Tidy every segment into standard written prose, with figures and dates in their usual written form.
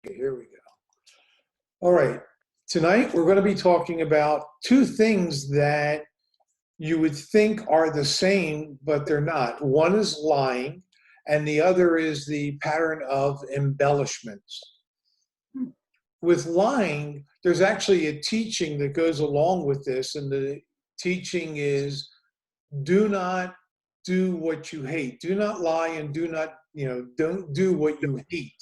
Okay, here we go. All right. Tonight we're going to be talking about two things that you would think are the same, but they're not. One is lying, and the other is the pattern of embellishments. With lying, there's actually a teaching that goes along with this, and the teaching is do not do what you hate. Do not lie and do not, don't do what you hate.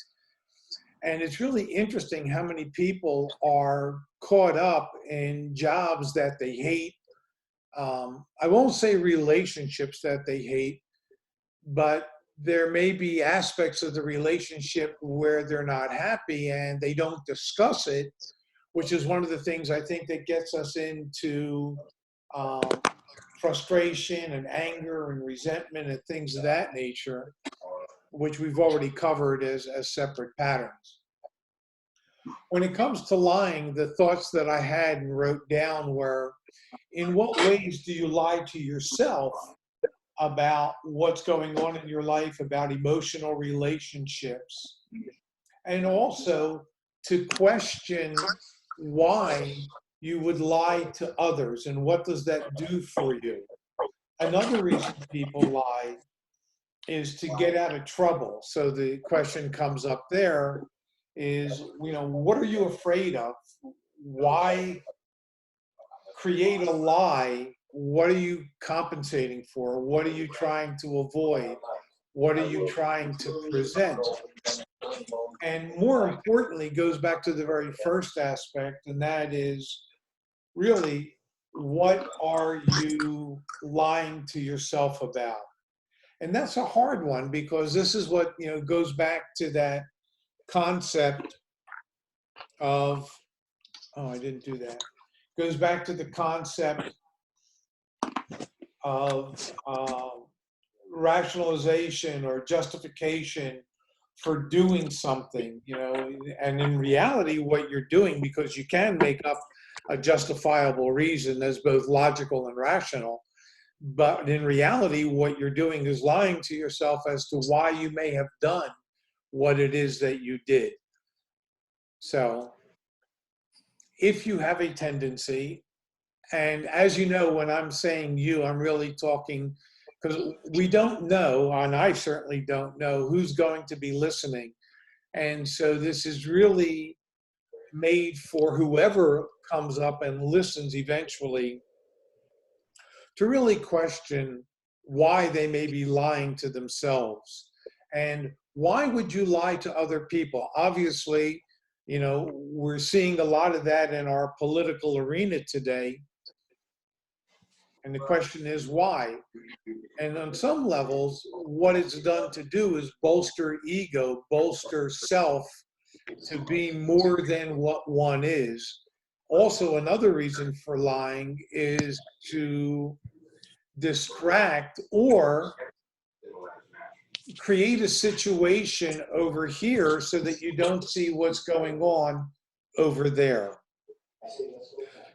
And it's really interesting how many people are caught up in jobs that they hate. I won't say relationships that they hate, but there may be aspects of the relationship where they're not happy and they don't discuss it, which is one of the things I think that gets us into um, frustration and anger and resentment and things of that nature, which we've already covered as separate patterns. When it comes to lying, the thoughts that I had and wrote down were, in what ways do you lie to yourself about what's going on in your life, about emotional relationships, and also to question why you would lie to others and what does that do for you. Another reason people lie is to get out of trouble. So the question comes up there is, what are you afraid of? Why create a lie? What are you compensating for? What are you trying to avoid? What are you trying to present? And more importantly, goes back to the very first aspect, and that is really, what are you lying to yourself about? And that's a hard one, because this is what, goes back to that concept of, oh, I didn't do that. Goes back to the concept of rationalization or justification for doing something, and in reality, what you're doing, because you can make up a justifiable reason as both logical and rational, but in reality, what you're doing is lying to yourself as to why you may have done what it is that you did. So if you have a tendency, and as you know, when I'm saying you, I'm really talking, because we don't know, and I certainly don't know, who's going to be listening. And so this is really made for whoever comes up and listens eventually to really question why they may be lying to themselves. And why would you lie to other people? Obviously, we're seeing a lot of that in our political arena today. And the question is why? And on some levels, what it's done to do is bolster ego, bolster self to be more than what one is. Also, another reason for lying is to distract or create a situation over here so that you don't see what's going on over there.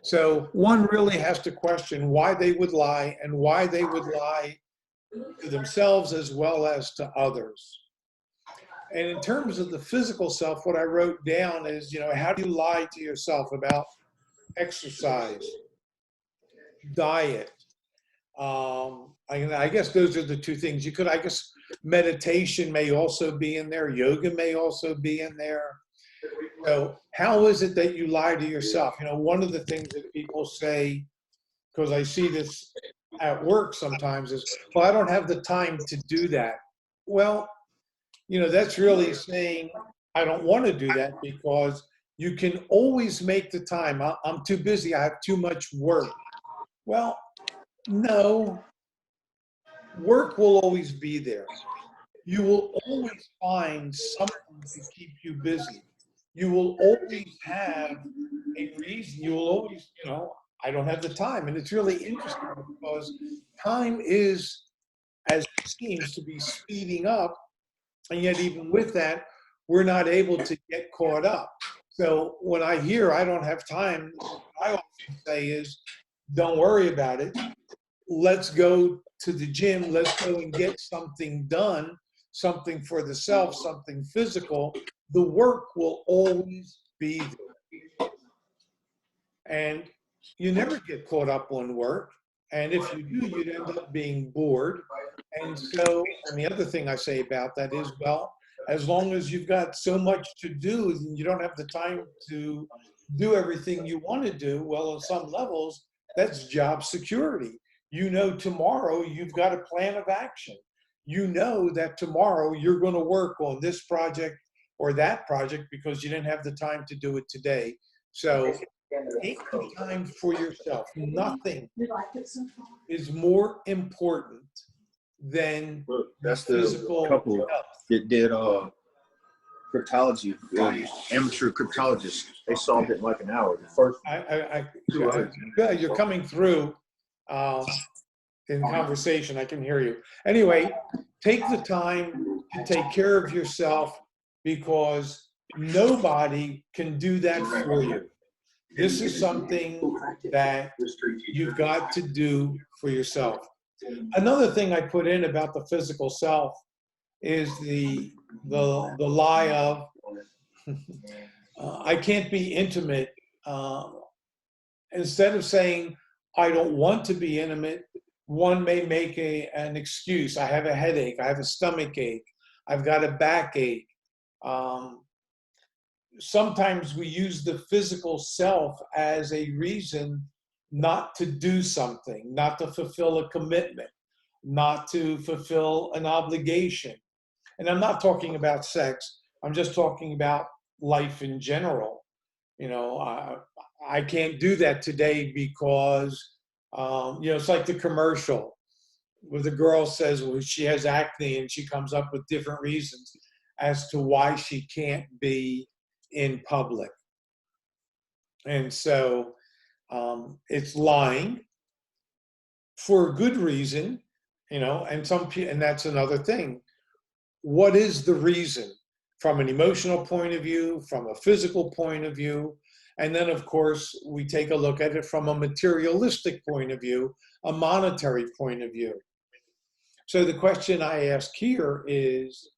So one really has to question why they would lie and why they would lie to themselves as well as to others. And in terms of the physical self, what I wrote down is, how do you lie to yourself about exercise, diet? I guess those are the two things. I guess meditation may also be in there. Yoga may also be in there. So how is it that you lie to yourself? One of the things that people say, because I see this at work sometimes, is, well, I don't have the time to do that. Well, that's really saying, I don't want to do that, because you can always make the time. I'm too busy. I have too much work. Well, no, work will always be there. You will always find something to keep you busy. You will always have a reason. You will always, I don't have the time. And it's really interesting, because time is, as it seems to be, speeding up. And yet, even with that, we're not able to get caught up. So when I hear I don't have time, what I often say is, don't worry about it. Let's go to the gym. Let's go and get something done something for the self, something physical, the work will always be there. And you never get caught up on work. And if you do, you'd end up being bored. And so, and the other thing I say about that is, well, as long as you've got so much to do and you don't have the time to do everything you want to do, well, on some levels, that's job security. You know, tomorrow you've got a plan of action. You know that tomorrow you're going to work on this project or that project because you didn't have the time to do it today. So take the time for yourself. Nothing is more important than That's physical the couple health. that did cryptology, amateur cryptologists. They solved it in like an hour. The first You're coming through in conversation. I can hear you. Anyway, take the time to take care of yourself because nobody can do that for you. This is something that you've got to do for yourself. Another thing I put in about the physical self is the lie of I can't be intimate. Instead of saying I don't want to be intimate, one may make an excuse. I have a headache. I have a stomach ache. I've got a backache. Sometimes we use the physical self as a reason not to do something, not to fulfill a commitment, not to fulfill an obligation. And I'm not talking about sex. I'm just talking about life in general. You know, I can't do that today because, it's like the commercial where the girl says, well, she has acne and she comes up with different reasons as to why she can't be in public. And so it's lying for a good reason, and that's another thing. What is the reason from an emotional point of view, from a physical point of view? And then, of course, we take a look at it from a materialistic point of view, a monetary point of view. So the question I ask here is,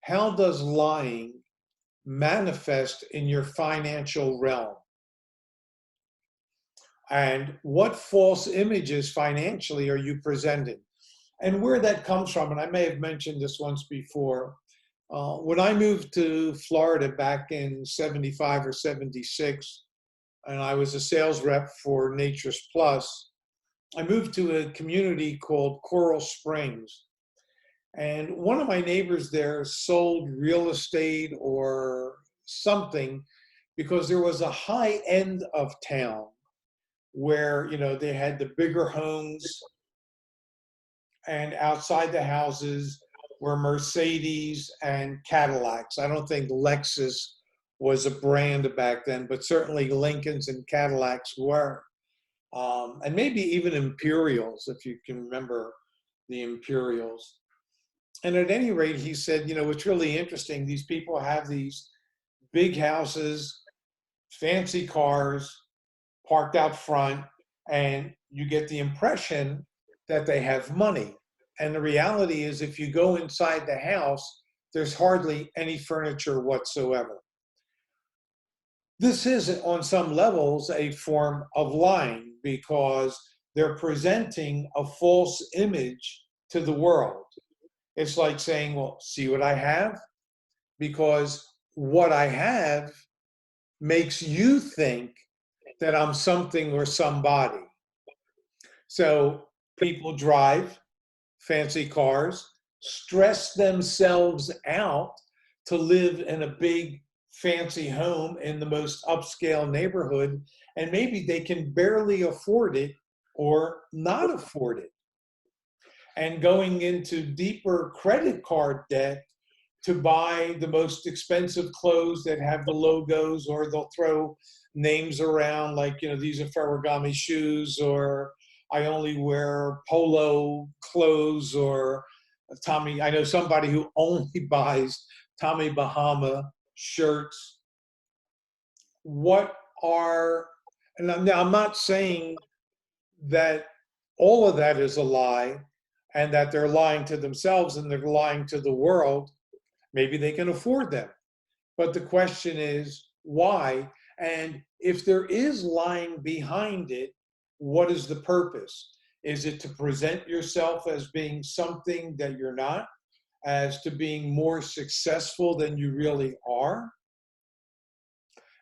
how does lying manifest in your financial realm? And what false images financially are you presenting? And where that comes from, and I may have mentioned this once before, when I moved to Florida back in 75 or 76, and I was a sales rep for Nature's Plus, I moved to a community called Coral Springs. And one of my neighbors there sold real estate or something because there was a high end of town where, they had the bigger homes, and outside the houses were Mercedes and Cadillacs. I don't think Lexus was a brand back then, but certainly Lincolns and Cadillacs were. And maybe even Imperials, if you can remember the Imperials. And at any rate, he said, it's really interesting. These people have these big houses, fancy cars parked out front, and you get the impression that they have money. And the reality is, if you go inside the house, there's hardly any furniture whatsoever. This is, on some levels, a form of lying because they're presenting a false image to the world. It's like saying, well, see what I have? Because what I have makes you think that I'm something or somebody. So people drive fancy cars, stress themselves out to live in a big fancy home in the most upscale neighborhood, and maybe they can barely afford it or not afford it. And going into deeper credit card debt to buy the most expensive clothes that have the logos, or they'll throw names around like, these are Ferragamo shoes, or I only wear Polo clothes, or Tommy. I know somebody who only buys Tommy Bahama shirts. And I'm not saying that all of that is a lie, and that they're lying to themselves and they're lying to the world. Maybe they can afford them. But the question is, why? And if there is lying behind it, what is the purpose? Is it to present yourself as being something that you're not, as to being more successful than you really are?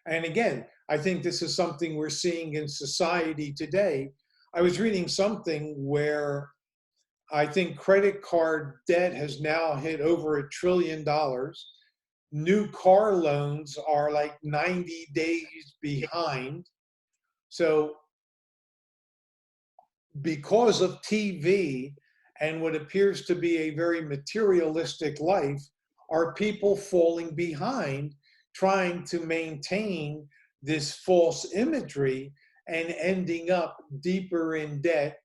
And again, I think this is something we're seeing in society today. I was reading something where I think credit card debt has now hit over $1 trillion. New car loans are like 90 days behind. So because of TV and what appears to be a very materialistic life, are people falling behind trying to maintain this false imagery and ending up deeper in debt?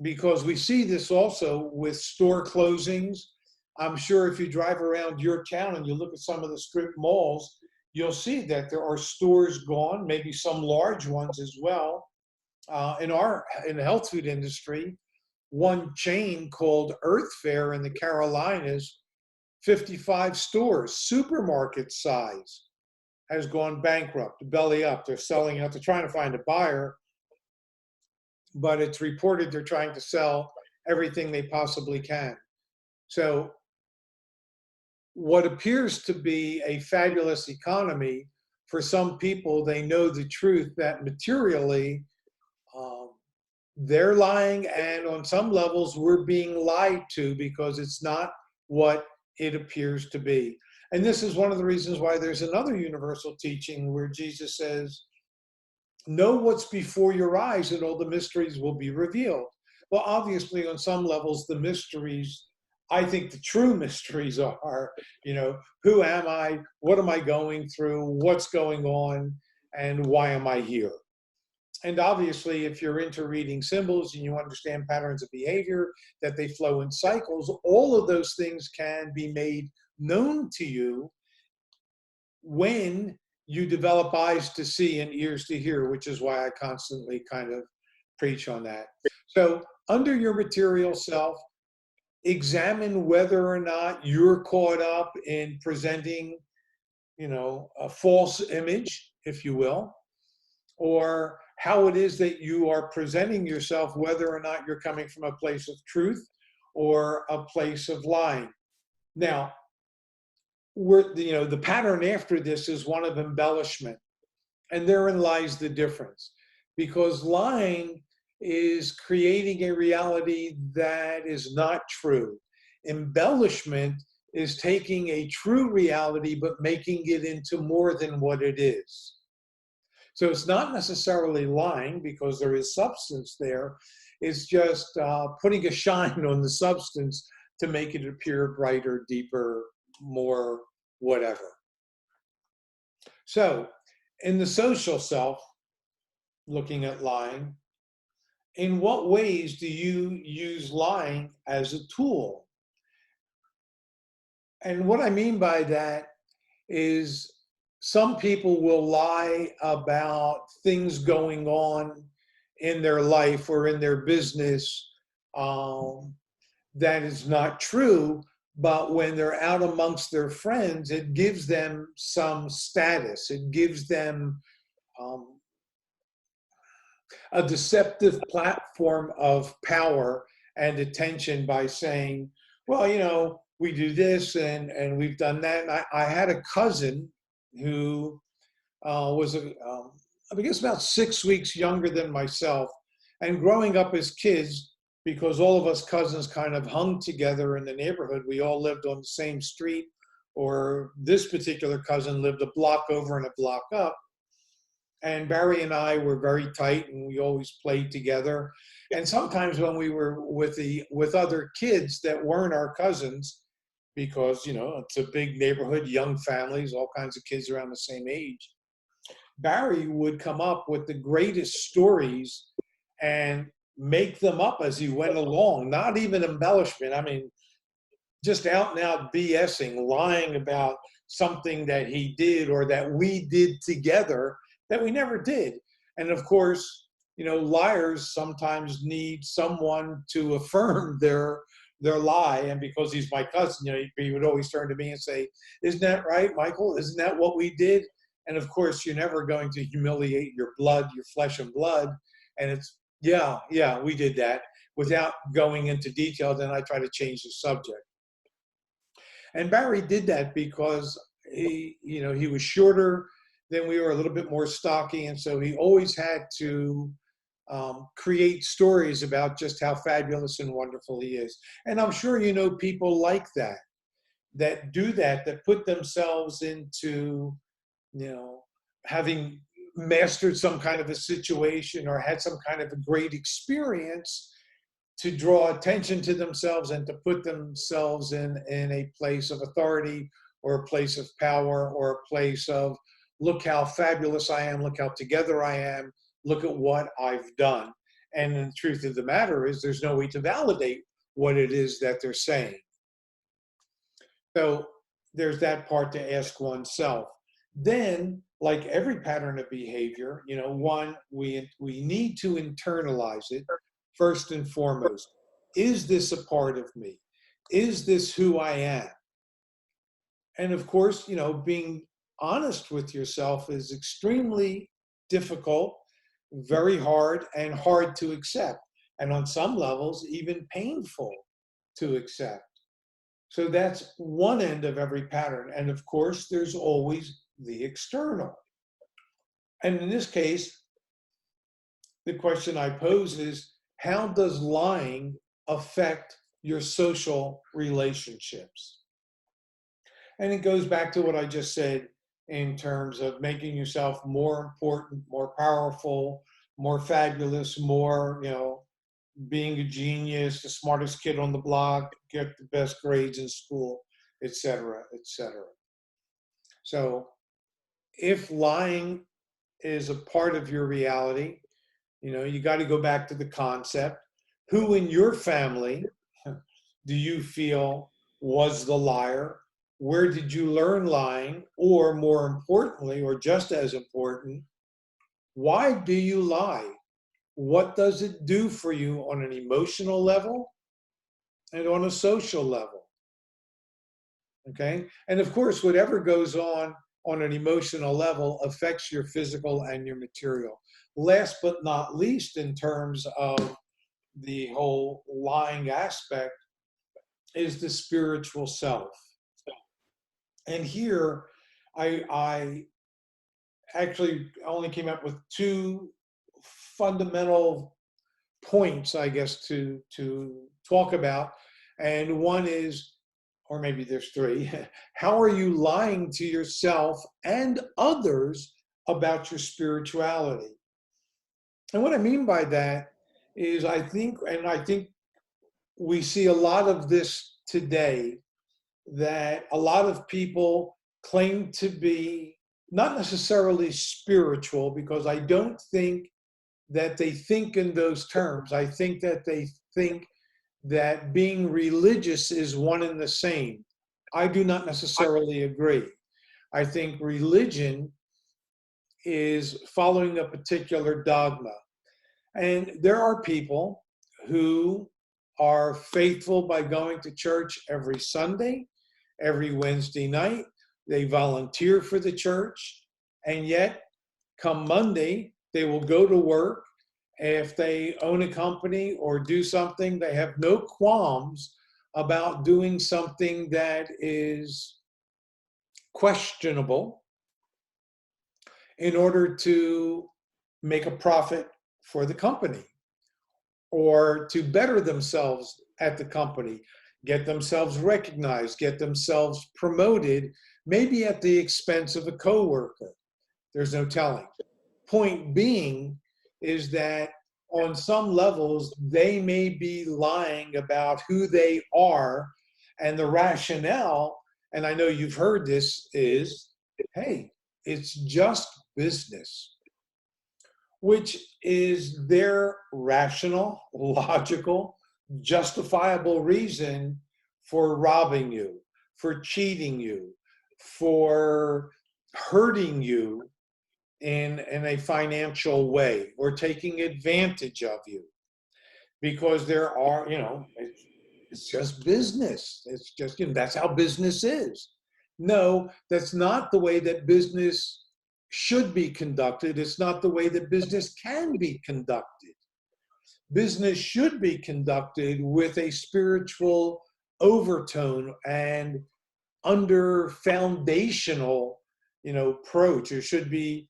Because we see this also with store closings. I'm sure if you drive around your town and you look at some of the strip malls, you'll see that there are stores gone, maybe some large ones as well. In the health food industry, one chain called Earth Fare in the Carolinas, 55 stores, supermarket size, has gone bankrupt, belly up. They're selling out. They're trying to find a buyer, but it's reported they're trying to sell everything they possibly can. So what appears to be a fabulous economy, for some people, they know the truth that materially they're lying, and on some levels we're being lied to because it's not what it appears to be. And this is one of the reasons why there's another universal teaching where Jesus says, know what's before your eyes and all the mysteries will be revealed. Well, obviously, on some levels, the mysteries, I think the true mysteries are, who am I? What am I going through? What's going on? And why am I here? And obviously, if you're into reading symbols and you understand patterns of behavior, that they flow in cycles, all of those things can be made known to you when you develop eyes to see and ears to hear, which is why I constantly kind of preach on that. So under your material self, examine whether or not you're caught up in presenting, a false image, if you will, or how it is that you are presenting yourself, whether or not you're coming from a place of truth or a place of lying. Now, the pattern after this is one of embellishment. And therein lies the difference. Because lying is creating a reality that is not true. Embellishment is taking a true reality but making it into more than what it is. So it's not necessarily lying because there is substance there. It's just putting a shine on the substance to make it appear brighter, deeper, more whatever. So in the social self, looking at lying, in what ways do you use lying as a tool? And what I mean by that is some people will lie about things going on in their life or in their business that is not true, but when they're out amongst their friends, it gives them some status. It gives them a deceptive platform of power and attention by saying, well, we do this and we've done that. And I had a cousin who was, I guess, about 6 weeks younger than myself. And growing up as kids, because all of us cousins kind of hung together in the neighborhood, we all lived on the same street, or this particular cousin lived a block over and a block up. And Barry and I were very tight, and we always played together. And sometimes when we were with other kids that weren't our cousins, because it's a big neighborhood, young families, all kinds of kids around the same age, Barry would come up with the greatest stories and make them up as he went along. Not even embellishment. I mean, just out and out BSing, lying about something that he did or that we did together that we never did. And of course, liars sometimes need someone to affirm their lie. And because he's my cousin, he would always turn to me and say, "Isn't that right, Michael? Isn't that what we did?" And of course, you're never going to humiliate your flesh and blood. And it's, yeah, yeah, we did that, without going into detail. Then I try to change the subject. And Barry did that because he was shorter than we were, a little bit more stocky, and so he always had to create stories about just how fabulous and wonderful he is. And I'm sure people like that do that put themselves into having mastered some kind of a situation or had some kind of a great experience, to draw attention to themselves and to put themselves in a place of authority, or a place of power, or a place of, look how fabulous I am, look how together I am, look at what I've done. And the truth of the matter is, there's no way to validate what it is that they're saying. So there's that part to ask oneself. Then, like every pattern of behavior, one, we need to internalize it first and foremost. Is this a part of me? Is this who I am? And of course, being honest with yourself is extremely difficult, very hard, and hard to accept. And on some levels, even painful to accept. So that's one end of every pattern. And of course, there's always the external. And in this case, the question I pose is, how does lying affect your social relationships? And it goes back to what I just said in terms of making yourself more important, more powerful, more fabulous, more, being a genius, the smartest kid on the block, get the best grades in school, etc., etc. So if lying is a part of your reality, you got to go back to the concept. Who in your family do you feel was the liar? Where did you learn lying? Or more importantly, or just as important, why do you lie? What does it do for you on an emotional level and on a social level? Okay? And of course, whatever goes on an emotional level affects your physical and your material. Last but not least, in terms of the whole lying aspect, is the spiritual self. And here, I actually only came up with two fundamental points, I guess, to talk about. And one is, or maybe there's three, how are you lying to yourself and others about your spirituality? And what I mean by that is, I think we see a lot of this today, that a lot of people claim to be not necessarily spiritual, because I don't think that they think in those terms. I think that they think that being religious is one and the same. I do not necessarily agree. I think religion is following a particular dogma. And there are people who are faithful by going to church every Sunday, every Wednesday night. They volunteer for the church, and yet come Monday, they will go to work. If they own a company or do something, they have no qualms about doing something that is questionable in order to make a profit for the company, or to better themselves at the company, get themselves recognized, get themselves promoted, maybe at the expense of a coworker. There's no telling. Point being is that on some levels, they may be lying about who they are, and the rationale, and I know you've heard this, is, hey, it's just business, which is their rational, logical, justifiable reason for robbing you, for cheating you, for hurting you, in a financial way or taking advantage of you, because there are, it's just business. It's just, that's how business is. No, that's not the way that business should be conducted. It's not the way that business can be conducted. Business should be conducted with a spiritual overtone and under foundational, approach. There should be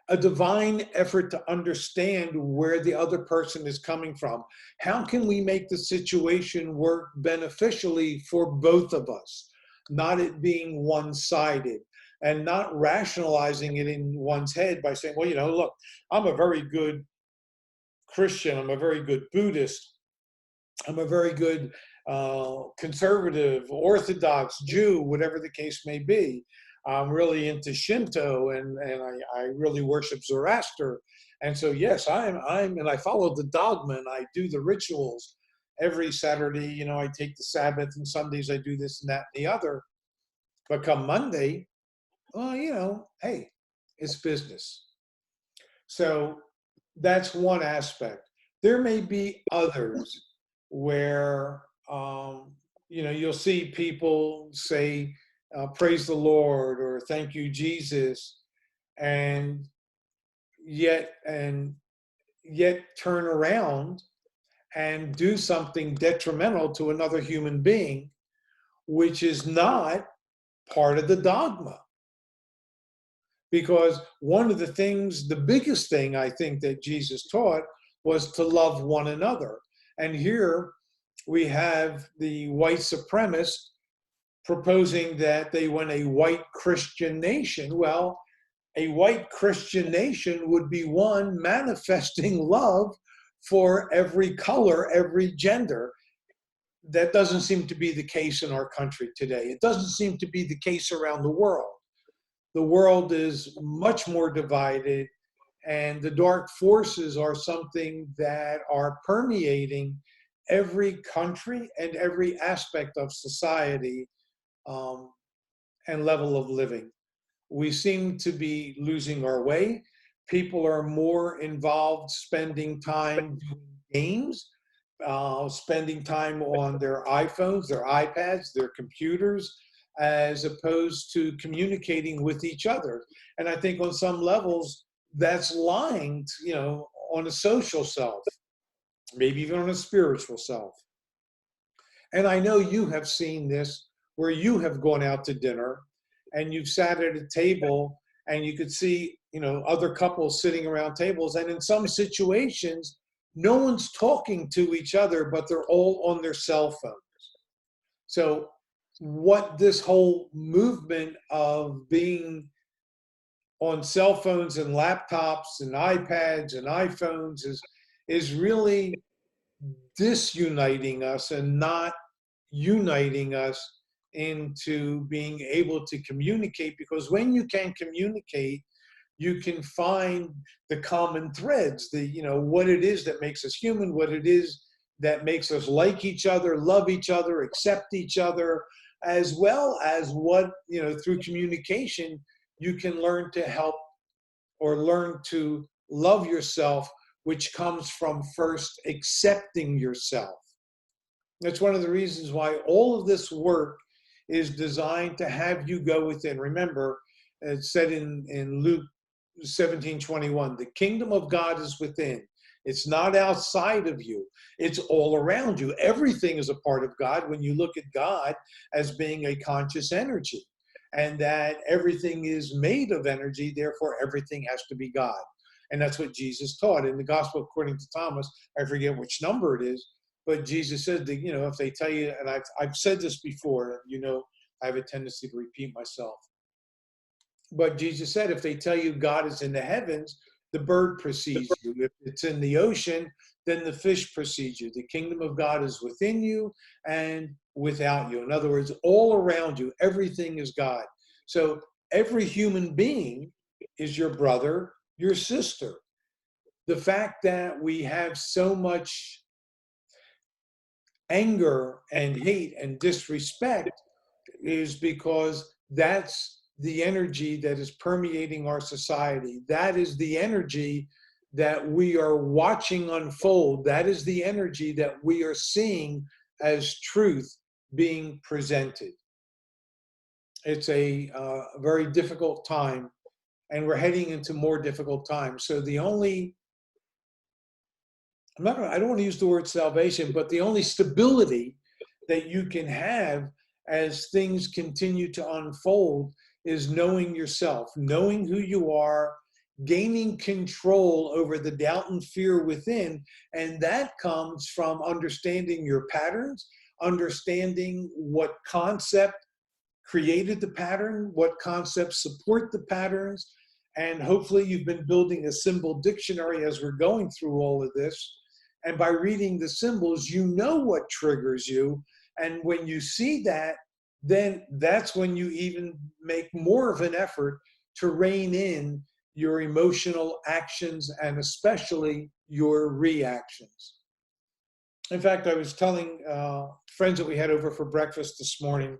a divine effort to understand where the other person is coming from. How can we make the situation work beneficially for both of us? Not it being one-sided and not rationalizing it in one's head by saying, well, look, I'm a very good Christian, I'm a very good Buddhist, I'm a very good conservative, Orthodox, Jew, whatever the case may be. I'm really into Shinto, and I really worship Zoroaster. And so, yes, and I follow the dogma, and I do the rituals every Saturday. I take the Sabbath, and Sundays I do this and that and the other. But come Monday, well, hey, it's business. So that's one aspect. There may be others where, you'll see people say, praise the Lord or thank you, Jesus, and yet turn around and do something detrimental to another human being, which is not part of the dogma. Because one of the biggest thing I think that Jesus taught was to love one another. And here we have the white supremacist proposing that they want a white Christian nation. Well, a white Christian nation would be one manifesting love for every color, every gender. That doesn't seem to be the case in our country today. It doesn't seem to be the case around the world. The world is much more divided, and the dark forces are something that are permeating every country and every aspect of society and level of living. We seem to be losing our way. People are more involved spending time doing games, spending time on their iPhones, their iPads, their computers, as opposed to communicating with each other. And I think on some levels, that's lying, on a social self, maybe even on a spiritual self. And I know you have seen this where you have gone out to dinner and you've sat at a table and you could see, other couples sitting around tables. And in some situations, no one's talking to each other, but they're all on their cell phones. So what this whole movement of being on cell phones and laptops and iPads and iPhones is really disuniting us and not uniting us into being able to communicate, because when you can communicate, you can find the common threads, what it is that makes us human, what it is that makes us like each other, love each other, accept each other, as well as what, through communication, you can learn to help or learn to love yourself, which comes from first accepting yourself. That's one of the reasons why all of this work is designed to have you go within. Remember, it's said in Luke 17:21, the kingdom of God is within. It's not outside of you. It's all around you. Everything is a part of God when you look at God as being a conscious energy, and that everything is made of energy, therefore everything has to be God. And that's what Jesus taught. In the gospel according to Thomas, I forget which number it is, but Jesus said that, if they tell you, and I've said this before, I have a tendency to repeat myself. But Jesus said, if they tell you God is in the heavens, the bird precedes you. If it's in the ocean, then the fish precedes you. The kingdom of God is within you and without you. In other words, all around you, everything is God. So every human being is your brother, your sister. The fact that we have so much anger and hate and disrespect is because that's the energy that is permeating our society. That is the energy that we are watching unfold. That is the energy that we are seeing as truth being presented. It's a very difficult time, and we're heading into more difficult times. So the only, I don't want to use the word salvation, but the only stability that you can have as things continue to unfold is knowing yourself, knowing who you are, gaining control over the doubt and fear within. And that comes from understanding your patterns, understanding what concept created the pattern, what concepts support the patterns. And hopefully you've been building a symbol dictionary as we're going through all of this. And by reading the symbols, you know what triggers you. And when you see that, then that's when you even make more of an effort to rein in your emotional actions and especially your reactions. In fact, I was telling friends that we had over for breakfast this morning,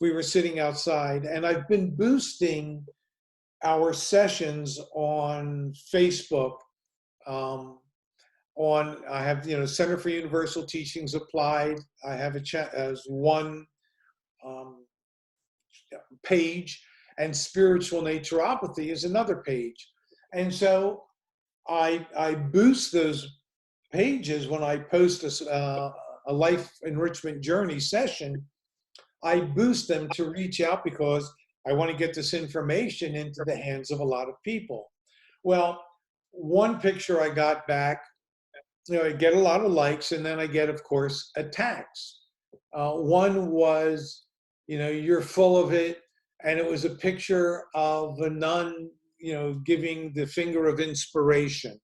we were sitting outside, and I've been boosting our sessions on Facebook. I have, Center for Universal Teachings Applied. I have a chat as one page, and Spiritual Naturopathy is another page. And so I boost those pages when I post a life enrichment journey session. I boost them to reach out because I want to get this information into the hands of a lot of people. Well, one picture I got back, I get a lot of likes, and then I get, of course, attacks. One was, you're full of it, and it was a picture of a nun, giving the finger of inspiration,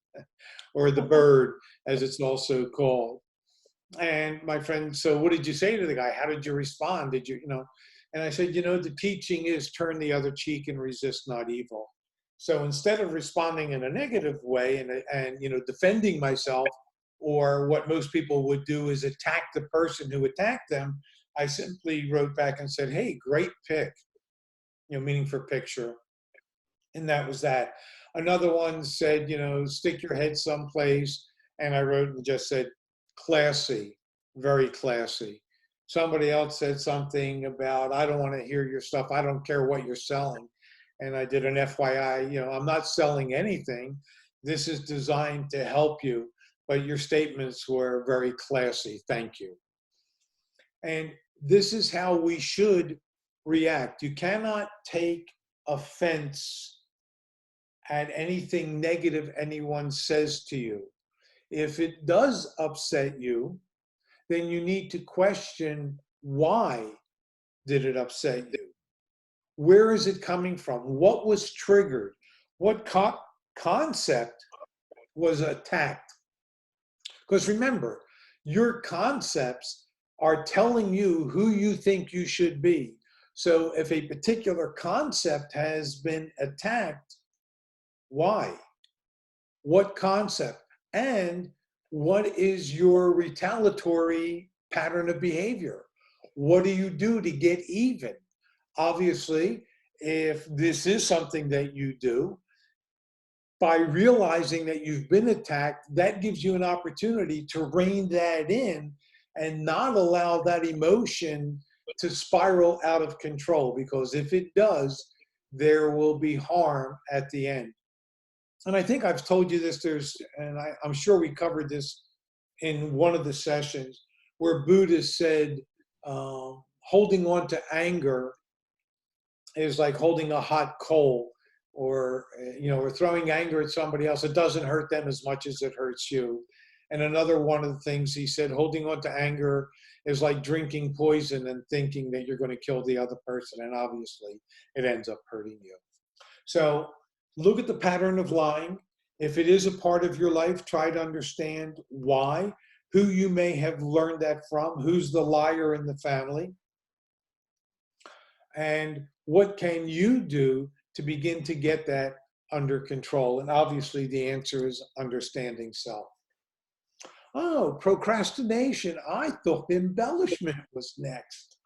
or the bird, as it's also called. And my friend, so what did you say to the guy? How did you respond? Did you, And I said, the teaching is turn the other cheek and resist not evil. So instead of responding in a negative way and defending myself, or what most people would do is attack the person who attacked them, I simply wrote back and said, hey, great pic, meaning for picture. And that was that. Another one said, stick your head someplace. And I wrote and just said, classy, very classy. Somebody else said something about, I don't want to hear your stuff. I don't care what you're selling. And I did an FYI, I'm not selling anything. This is designed to help you, but your statements were very classy. Thank you. And this is how we should react. You cannot take offense at anything negative anyone says to you. If it does upset you, then you need to question, why did it upset you? Where is it coming from? What was triggered? What concept was attacked? Because remember, your concepts are telling you who you think you should be. So if a particular concept has been attacked, why? What concept? And what is your retaliatory pattern of behavior? What do you do to get even? Obviously, if this is something that you do, by realizing that you've been attacked, that gives you an opportunity to rein that in and not allow that emotion to spiral out of control, because if it does, there will be harm at the end. And I think I've told you this, I'm sure we covered this in one of the sessions, where Buddha said, holding on to anger is like holding a hot coal, or throwing anger at somebody else. It doesn't hurt them as much as it hurts you. And another one of the things he said, holding on to anger is like drinking poison and thinking that you're going to kill the other person, and obviously it ends up hurting you. So look at the pattern of lying. If it is a part of your life, try to understand why, who you may have learned that from, who's the liar in the family, and what can you do to begin to get that under control. And obviously the answer is understanding self. Oh, procrastination. I thought embellishment was next.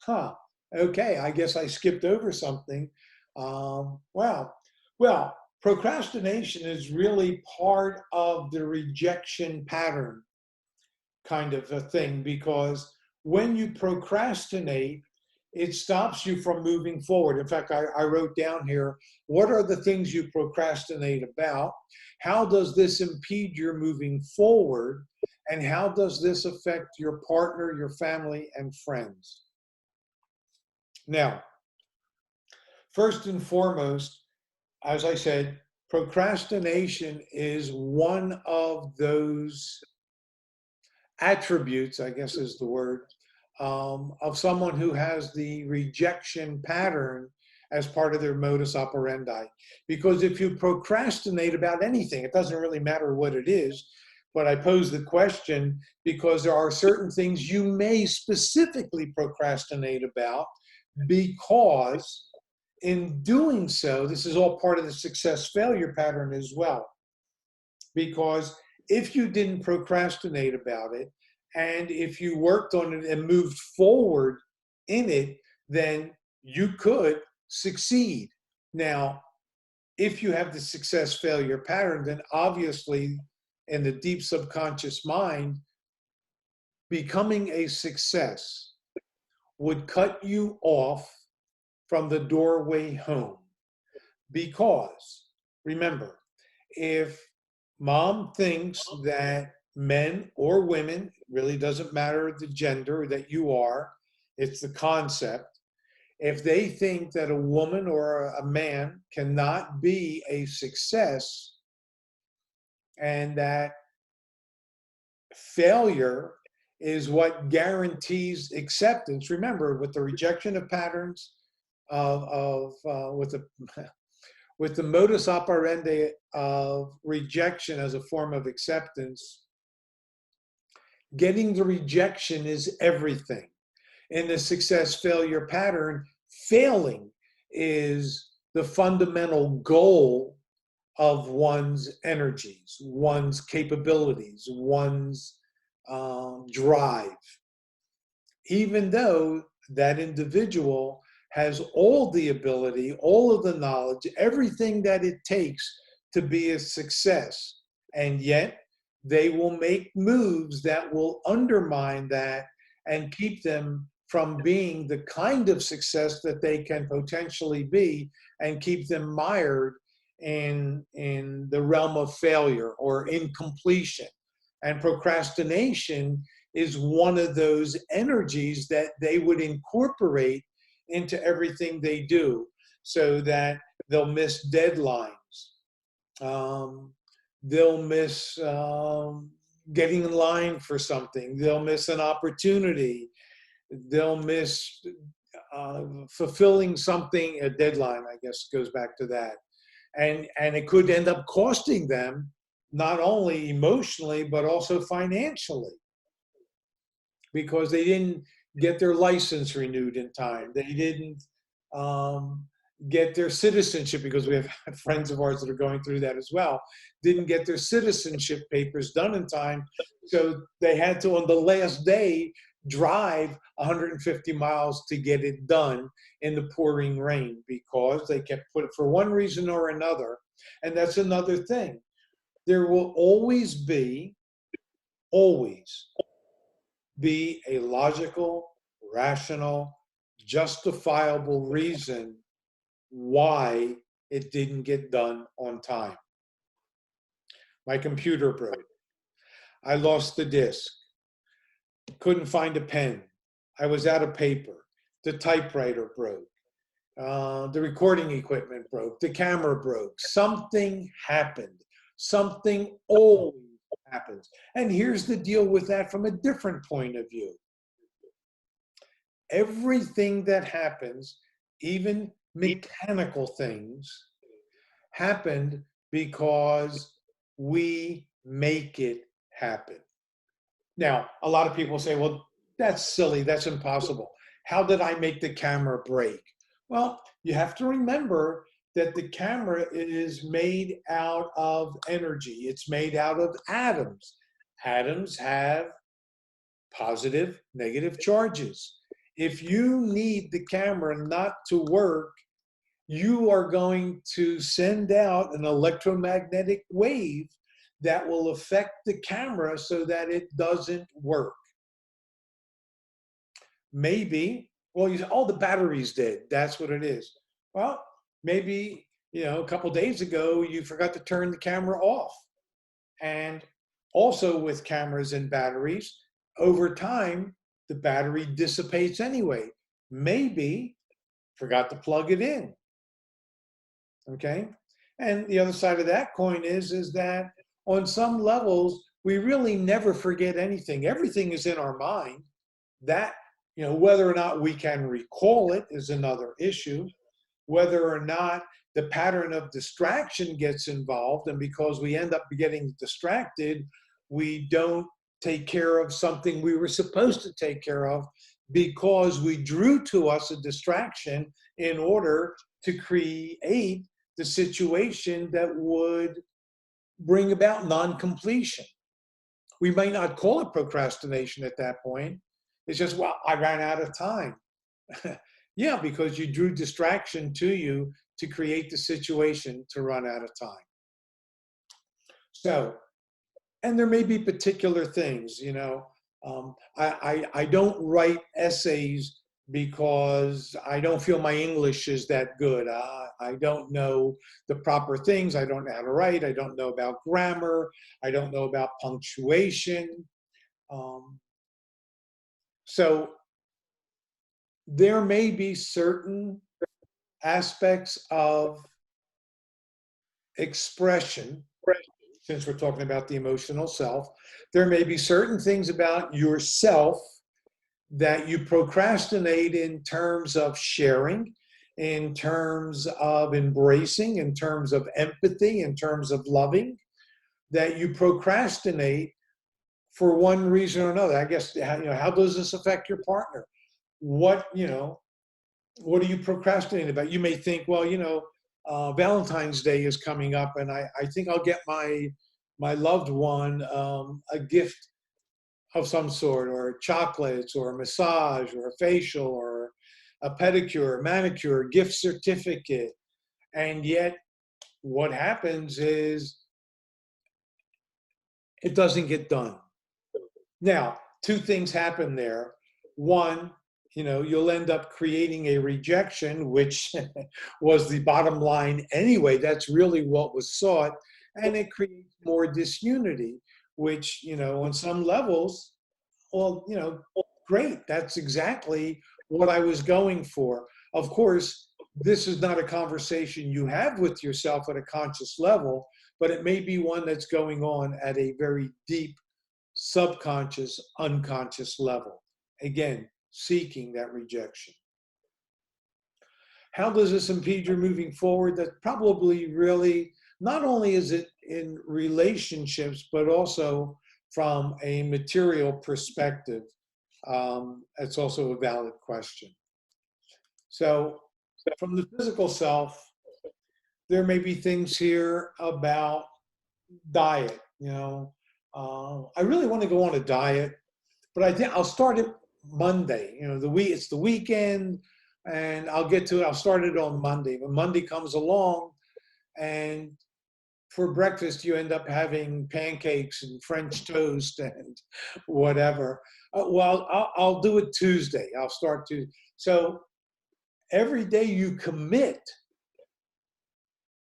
Huh. Okay, I guess I skipped over something. Wow. Well, procrastination is really part of the rejection pattern kind of a thing, because when you procrastinate, it stops you from moving forward. In fact, I wrote down here, what are the things you procrastinate about? How does this impede your moving forward? And how does this affect your partner, your family, and friends? Now, first and foremost, as I said, procrastination is one of those attributes, I guess is the word, of someone who has the rejection pattern as part of their modus operandi. Because if you procrastinate about anything, it doesn't really matter what it is, but I pose the question because there are certain things you may specifically procrastinate about, because in doing so, this is all part of the success failure pattern as well. Because if you didn't procrastinate about it, and if you worked on it and moved forward in it, then you could succeed. Now, if you have the success failure pattern, then obviously in the deep subconscious mind, becoming a success would cut you off from the doorway home. Because remember, if mom thinks that men or women, really doesn't matter the gender that you are, it's the concept. If they think that a woman or a man cannot be a success, and that failure is what guarantees acceptance. Remember, with the rejection of patterns with the with the modus operandi of rejection as a form of acceptance, getting the rejection is everything. In the success failure pattern, failing is the fundamental goal of one's energies, one's capabilities, one's drive. Even though that individual has all the ability, all of the knowledge, everything that it takes to be a success. And yet they will make moves that will undermine that and keep them from being the kind of success that they can potentially be, and keep them mired in the realm of failure or incompletion. And procrastination is one of those energies that they would incorporate into everything they do, so that they'll miss deadlines. They'll miss getting in line for something. They'll miss an opportunity. They'll miss fulfilling something, a deadline, I guess, goes back to that. And it could end up costing them not only emotionally, but also financially, because they didn't get their license renewed in time. They didn't get their citizenship, because we have friends of ours that are going through that as well, didn't get their citizenship papers done in time. So they had to, on the last day, drive 150 miles to get it done in the pouring rain, because they kept putting, for one reason or another. And that's another thing. There will always be a logical, rational, justifiable reason why it didn't get done on time. My computer broke. I lost the disk. Couldn't find a pen. I was out of paper. The typewriter broke. The recording equipment broke. The camera broke. Something happened. Something always happens. And here's the deal with that from a different point of view. Everything that happens, even mechanical things, happened because we make it happen. Now, a lot of people say, well, that's silly, that's impossible. How did I make the camera break? Well, you have to remember that the camera is made out of energy. It's made out of atoms. Atoms have positive, negative charges. If you need the camera not to work, you are going to send out an electromagnetic wave that will affect the camera so that it doesn't work. Maybe, well, you say, oh, the battery's dead. That's what it is. Well, maybe, a couple days ago, you forgot to turn the camera off. And also with cameras and batteries, over time, the battery dissipates anyway. Maybe forgot to plug it in. Okay. And the other side of that coin is that on some levels, we really never forget anything. Everything is in our mind. That, whether or not we can recall it is another issue. Whether or not the pattern of distraction gets involved, and because we end up getting distracted, we don't take care of something we were supposed to take care of because we drew to us a distraction in order to create the situation that would bring about non-completion. We might not call it procrastination at that point. It's just, well, I ran out of time. Yeah, because you drew distraction to you to create the situation to run out of time. So, and there may be particular things, I don't write essays because I don't feel my English is that good. I don't know the proper things. I don't know how to write. I don't know about grammar. I don't know about punctuation. So there may be certain aspects of expression, since we're talking about the emotional self, there may be certain things about yourself that you procrastinate in terms of sharing, in terms of embracing, in terms of empathy, in terms of loving, that you procrastinate for one reason or another. I guess, how does this affect your partner? What are you procrastinating about? You may think, well, Valentine's Day is coming up, and I think I'll get my loved one a gift of some sort, or chocolates, or a massage, or a facial, or a pedicure, manicure, gift certificate. And yet what happens is it doesn't get done. Now, two things happen there. One, you'll end up creating a rejection, which was the bottom line anyway. That's really what was sought. And it creates more disunity, which, on some levels, well, great. That's exactly what I was going for. Of course, this is not a conversation you have with yourself at a conscious level, but it may be one that's going on at a very deep, subconscious, unconscious level. Again, seeking that rejection. How does this impede your moving forward? That probably really, not only is it in relationships, but also from a material perspective. It's also a valid question. So from the physical self, there may be things here about diet. I really want to go on a diet, but I think I'll start it Monday. It's the weekend, and I'll get to it. I'll start it on Monday. When Monday comes along, and for breakfast you end up having pancakes and French toast and whatever. I'll do it Tuesday. I'll start to. So every day you commit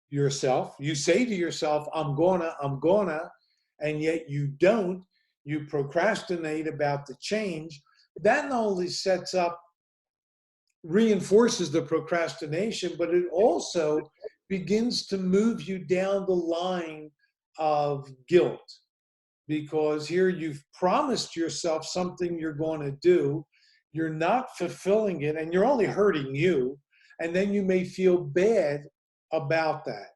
yourself, you say to yourself, I'm gonna, and yet you don't, you procrastinate about the change. That not only reinforces the procrastination, but it also begins to move you down the line of guilt. Because here you've promised yourself something you're going to do, you're not fulfilling it, and you're only hurting you, and then you may feel bad about that.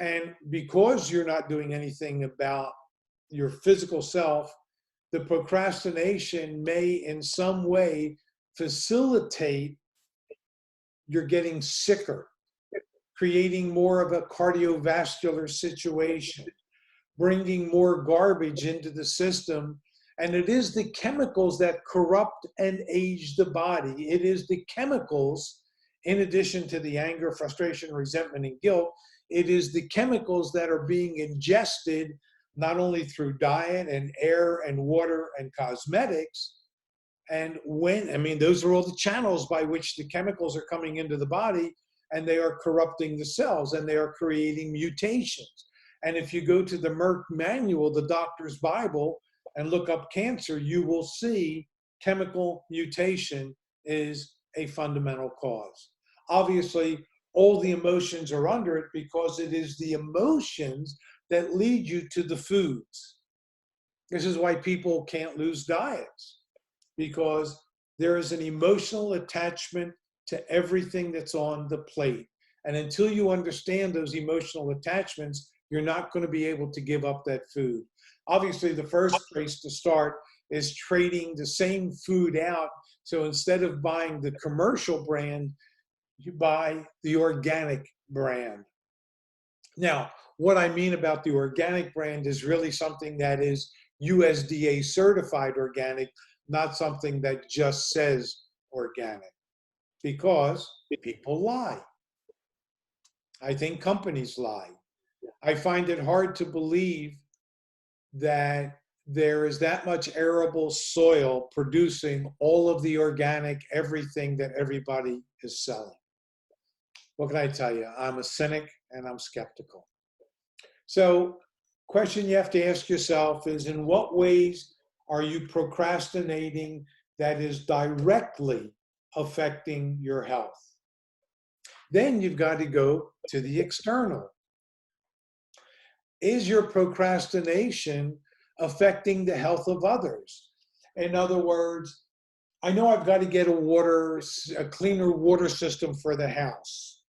And because you're not doing anything about your physical self, the procrastination may in some way facilitate your getting sicker, creating more of a cardiovascular situation, bringing more garbage into the system, And it is the chemicals that corrupt and age the body. It is the chemicals, in addition to the anger, frustration, resentment, and guilt, it is the chemicals that are being ingested not only through diet and air and water and cosmetics. And those are all the channels by which the chemicals are coming into the body, and they are corrupting the cells and they are creating mutations. And if you go to the Merck manual, the doctor's Bible, and look up cancer, you will see chemical mutation is a fundamental cause. Obviously, all the emotions are under it because it is the emotions that lead you to the foods. This is why people can't lose diets, because there is an emotional attachment to everything that's on the plate. And until you understand those emotional attachments, you're not going to be able to give up that food. Obviously, the first place to start is trading the same food out. So instead of buying the commercial brand, you buy the organic brand. Now, what I mean about the organic brand is really something that is USDA certified organic, not something that just says organic, because people lie. I think companies lie. I find it hard to believe that there is that much arable soil producing all of the organic everything that everybody is selling. What can I tell you? I'm a cynic and I'm skeptical. So, question you have to ask yourself is, in what ways are you procrastinating that is directly affecting your health? Then you've got to go to the external. Is your procrastination affecting the health of others? In other words, I know I've got to get a cleaner water system for the house,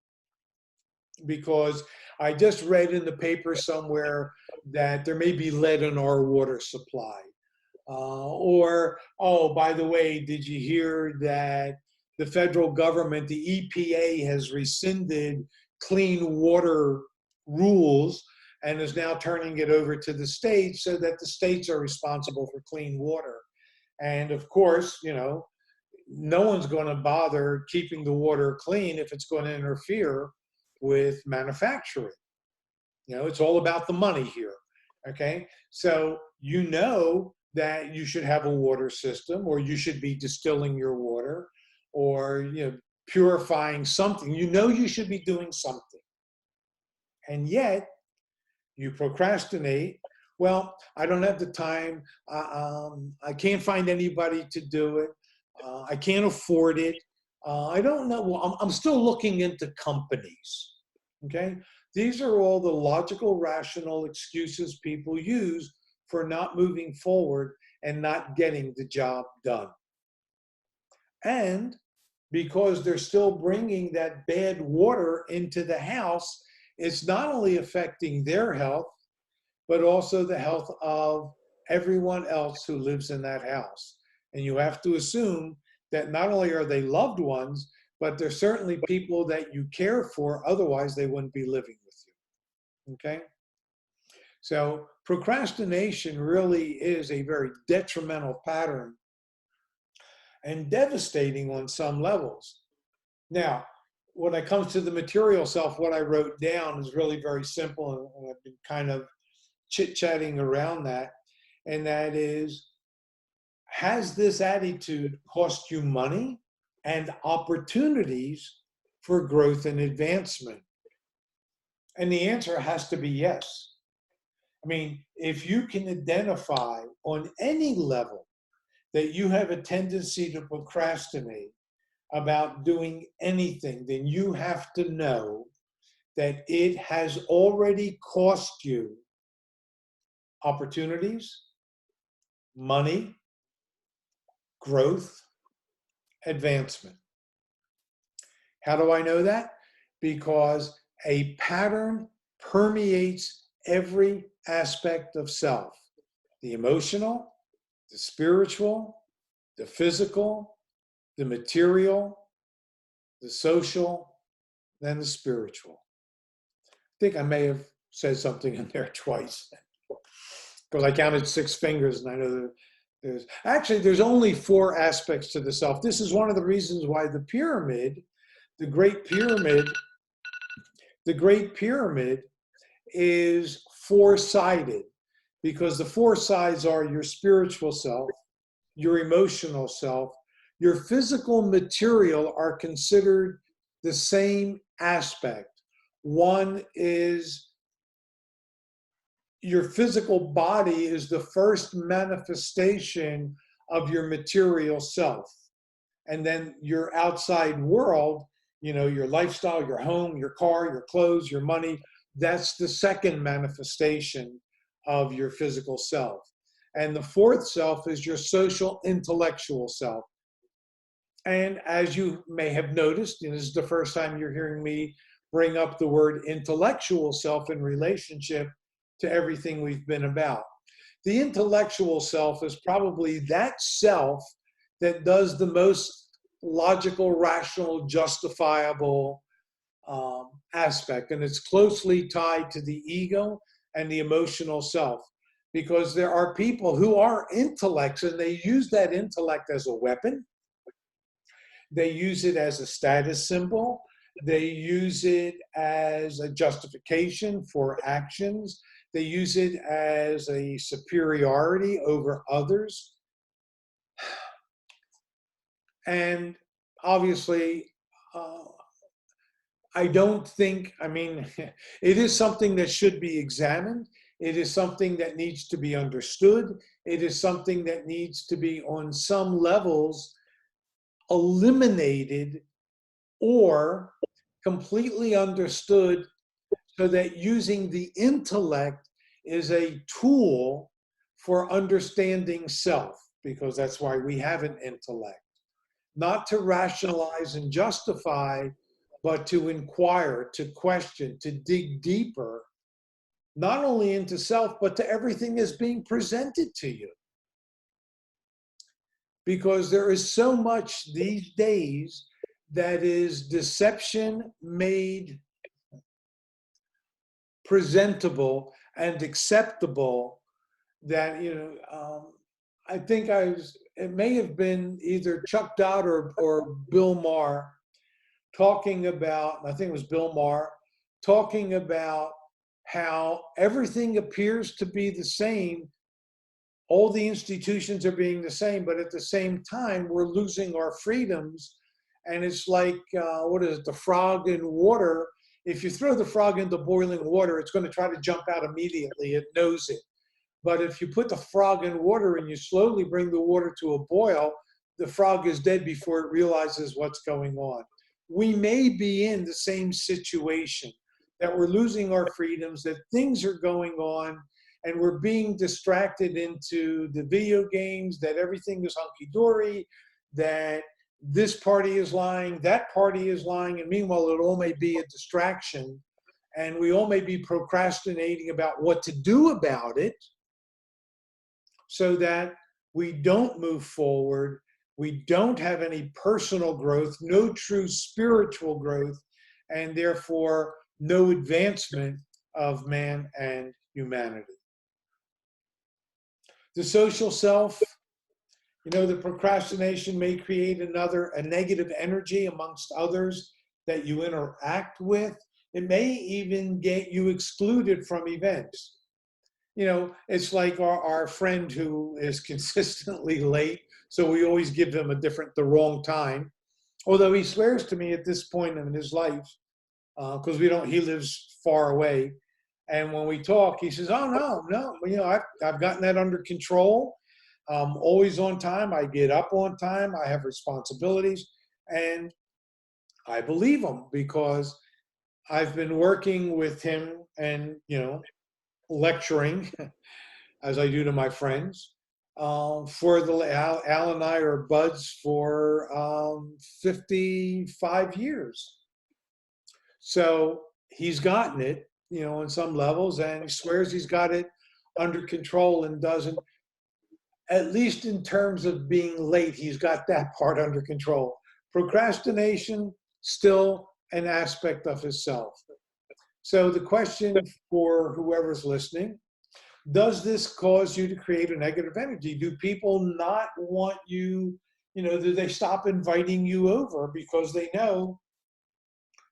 because I just read in the paper somewhere that there may be lead in our water supply. Oh, by the way, did you hear that the federal government, the EPA, has rescinded clean water rules and is now turning it over to the states so that the states are responsible for clean water? And of course, no one's going to bother keeping the water clean if it's going to interfere with manufacturing. It's all about the money here. Okay. So, that you should have a water system, or you should be distilling your water, or, purifying something. You should be doing something. And yet you procrastinate. Well, I don't have the time. I can't find anybody to do it. I can't afford it. I don't know. Well, I'm still looking into companies. Okay. These are all the logical, rational excuses people use for not moving forward and not getting the job done. And because they're still bringing that bad water into the house, it's not only affecting their health, but also the health of everyone else who lives in that house. And you have to assume that not only are they loved ones, but they're certainly people that you care for, otherwise they wouldn't be living with you. Okay? So procrastination really is a very detrimental pattern and devastating on some levels. Now, when it comes to the material self, what I wrote down is really very simple, and I've been kind of chit-chatting around that, and that is, has this attitude cost you money and opportunities for growth and advancement? And the answer has to be yes. I mean, if you can identify on any level that you have a tendency to procrastinate about doing anything, then you have to know that it has already cost you opportunities, money, growth, advancement. How do I know that? Because a pattern permeates every aspect of self: the emotional, the spiritual, the physical, the material, the social, and the spiritual. I think I may have said something in there twice, because I counted 6 fingers, and I know There's only four aspects to the self. This is one of the reasons why the pyramid, the Great Pyramid, the Great Pyramid is four-sided, because the four sides are your spiritual self, your emotional self, your physical material are considered the same aspect. One is your physical body is the first manifestation of your material self. And then your outside world, your lifestyle, your home, your car, your clothes, your money, that's the second manifestation of your physical self. And the fourth self is your social intellectual self. And as you may have noticed, and this is the first time you're hearing me bring up the word intellectual self in relationship to everything we've been about. The intellectual self is probably that self that does the most logical, rational, justifiable aspect. And it's closely tied to the ego and the emotional self, because there are people who are intellects and they use that intellect as a weapon. They use it as a status symbol. They use it as a justification for actions. They use it as a superiority over others. And obviously, I don't think, it is something that should be examined. It is something that needs to be understood. It is something that needs to be, on some levels, eliminated or completely understood, so that using the intellect is a tool for understanding self, because that's why we have an intellect. Not to rationalize and justify, but to inquire, to question, to dig deeper, not only into self, but to everything that's being presented to you. Because there is so much these days that is deception made presentable and acceptable, that, I think it may have been either Chuck Dodd or Bill Maher talking about, I think it was Bill Maher, talking about how everything appears to be the same. All the institutions are being the same, but at the same time, we're losing our freedoms. And it's like, what is it, the frog in water? If you throw the frog into boiling water, it's going to try to jump out immediately. It knows it. But if you put the frog in water and you slowly bring the water to a boil, the frog is dead before it realizes what's going on. We may be in the same situation, that we're losing our freedoms, that things are going on, and we're being distracted into the video games, that everything is hunky-dory, that this party is lying, that party is lying, and meanwhile it all may be a distraction, and we all may be procrastinating about what to do about it, so that we don't move forward, we don't have any personal growth, no true spiritual growth, and therefore no advancement of man and humanity. The social self, the procrastination may create a negative energy amongst others that you interact with. It may even get you excluded from events. It's like our friend who is consistently late, so we always give him the wrong time. Although he swears to me at this point in his life, because he lives far away. And when we talk, he says, "Oh, no, I've gotten that under control. I'm always on time. I get up on time. I have responsibilities." And I believe him, because I've been working with him and, lecturing, as I do to my friends, Al and I are buds for 55 years. So he's gotten it, on some levels, and he swears he's got it under control and doesn't, at least in terms of being late, he's got that part under control. Procrastination, still an aspect of his self. So the question for whoever's listening, Does this cause you to create a negative energy? Do people not want you, do they stop inviting you over because they know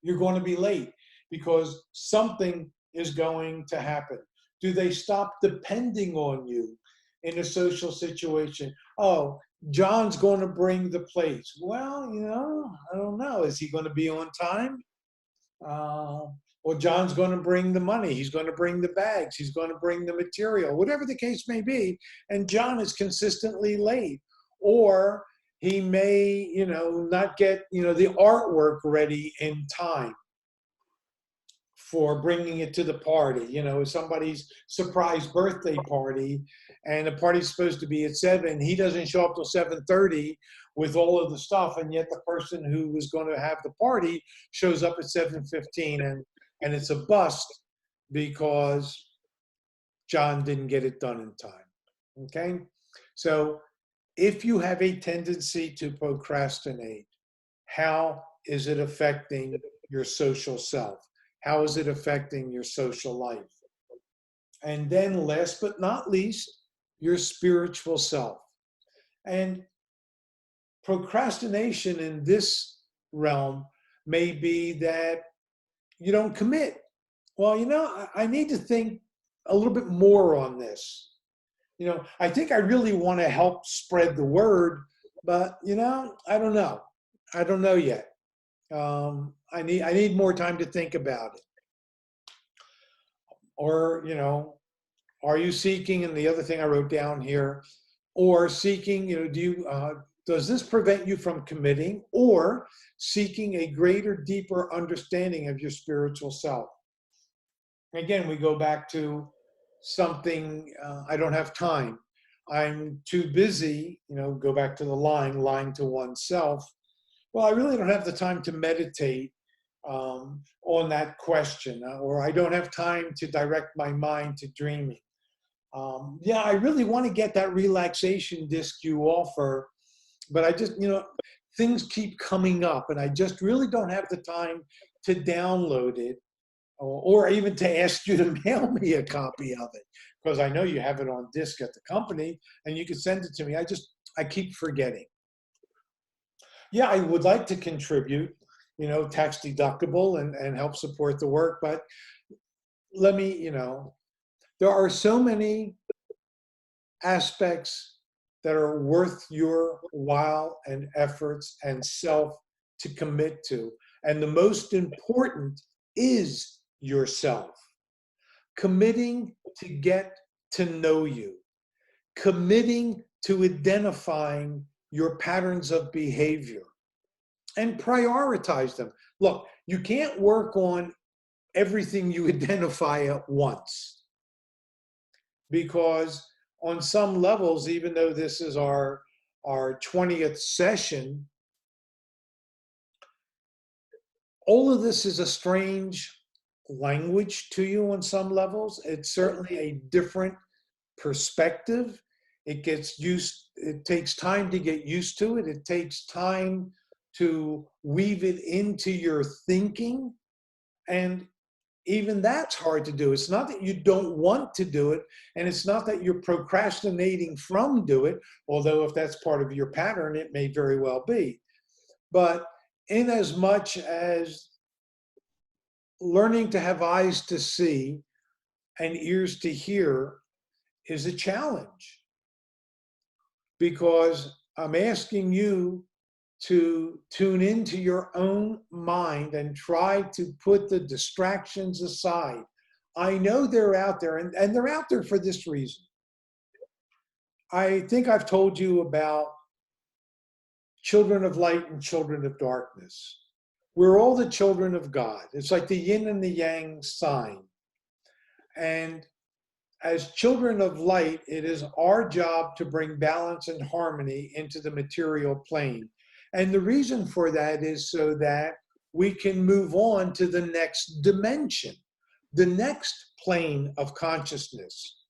you're going to be late, because something is going to happen? Do they stop depending on you in a social situation? Oh, John's going to bring the plates. Well, I don't know. Is he going to be on time? Or John's going to bring the money. He's going to bring the bags. He's going to bring the material, whatever the case may be. And John is consistently late. Or he may, not get, the artwork ready in time for bringing it to the party. Somebody's surprise birthday party, and the party's supposed to be at 7. He doesn't show up till 7:30 with all of the stuff, and yet the person who was going to have the party shows up at 7:15, and it's a bust because John didn't get it done in time. Okay? So if you have a tendency to procrastinate, how is it affecting your social self? How is it affecting your social life? And then last but not least, your spiritual self. And procrastination in this realm may be that you don't commit. Well, I need to think a little bit more on this. I think I really want to help spread the word, but, I don't know. I don't know yet. I need more time to think about it. Or, are you seeking, and the other thing I wrote down here, or seeking, does this prevent you from committing or seeking a greater, deeper understanding of your spiritual self? Again, we go back to something, I don't have time. I'm too busy, go back to the lying to oneself. Well, I really don't have the time to meditate on that question, or I don't have time to direct my mind to dreaming. Yeah, I really want to get that relaxation disc you offer, but I just, things keep coming up, and I just really don't have the time to download it, or even to ask you to mail me a copy of it, because I know you have it on disc at the company, and you can send it to me. I keep forgetting. Yeah, I would like to contribute, tax deductible and help support the work, but let me, there are so many aspects that are worth your while and efforts and self to commit to. And the most important is yourself. Committing to get to know you. Committing to identifying your patterns of behavior and prioritize them. Look, you can't work on everything you identify at once, because on some levels, even though this is our 20th session, all of this is a strange language to you on some levels. It's certainly a different perspective. It takes time to get used to it. It takes time to weave it into your thinking. And even that's hard to do. It's not that you don't want to do it, and it's not that you're procrastinating from do it, although if that's part of your pattern, it may very well be. But in as much as learning to have eyes to see and ears to hear is a challenge, because I'm asking you to tune into your own mind and try to put the distractions aside. I know they're out there, and they're out there for this reason. I think I've told you about children of light and children of darkness. We're all the children of God. It's like the yin and the yang sign. And as children of light, it is our job to bring balance and harmony into the material plane. And the reason for that is so that we can move on to the next dimension, the next plane of consciousness.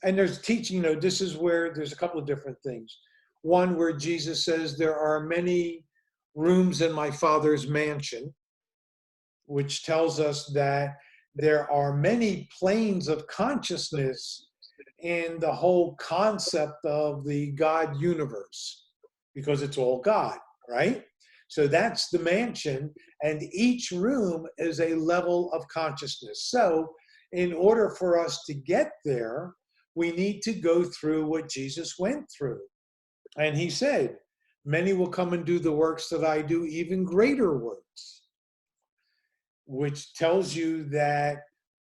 And there's teaching, this is where there's a couple of different things. One where Jesus says there are many rooms in my Father's mansion, which tells us that there are many planes of consciousness in the whole concept of the God universe, because it's all God, right? So that's the mansion, and each room is a level of consciousness. So in order for us to get there, we need to go through what Jesus went through. And he said, many will come and do the works that I do, even greater works, which tells you that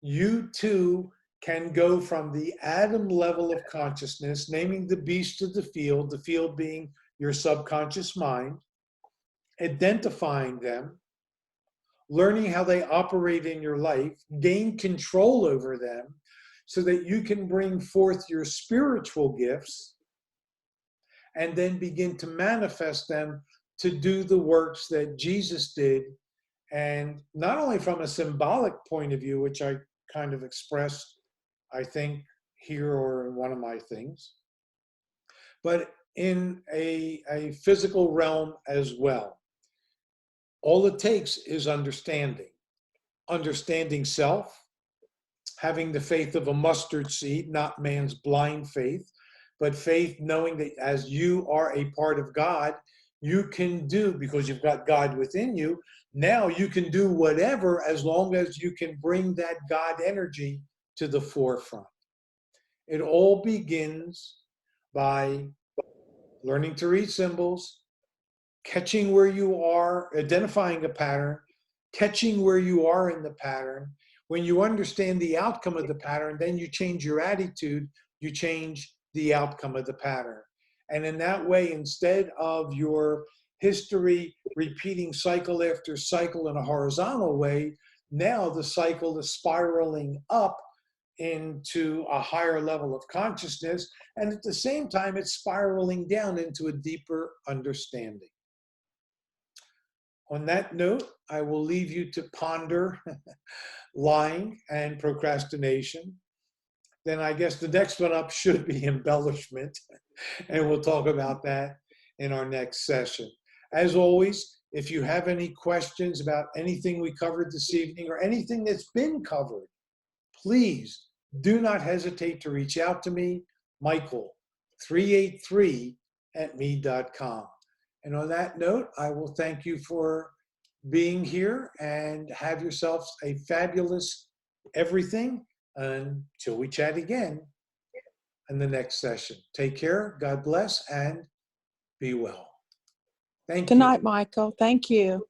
you too can go from the atom level of consciousness, naming the beast of the field being your subconscious mind, identifying them, learning how they operate in your life, gain control over them so that you can bring forth your spiritual gifts and then begin to manifest them to do the works that Jesus did. And not only from a symbolic point of view, which I kind of expressed, I think, here or in one of my things, but in a physical realm as well. All it takes is understanding. Understanding self, having the faith of a mustard seed, not man's blind faith, but faith knowing that as you are a part of God, you can do, because you've got God within you, now you can do whatever as long as you can bring that God energy to the forefront. It all begins by learning to read symbols, catching where you are, identifying a pattern, catching where you are in the pattern. When you understand the outcome of the pattern, then you change your attitude, you change the outcome of the pattern. And in that way, instead of your history repeating cycle after cycle in a horizontal way, now the cycle is spiraling up into a higher level of consciousness. And at the same time, it's spiraling down into a deeper understanding. On that note, I will leave you to ponder lying and procrastination. Then I guess the next one up should be embellishment, and we'll talk about that in our next session. As always, if you have any questions about anything we covered this evening or anything that's been covered, please do not hesitate to reach out to me, Michael383@me.com. And on that note, I will thank you for being here and have yourselves a fabulous everything until we chat again in the next session. Take care, God bless, and be well. Thank Good you. night, Michael. Thank you.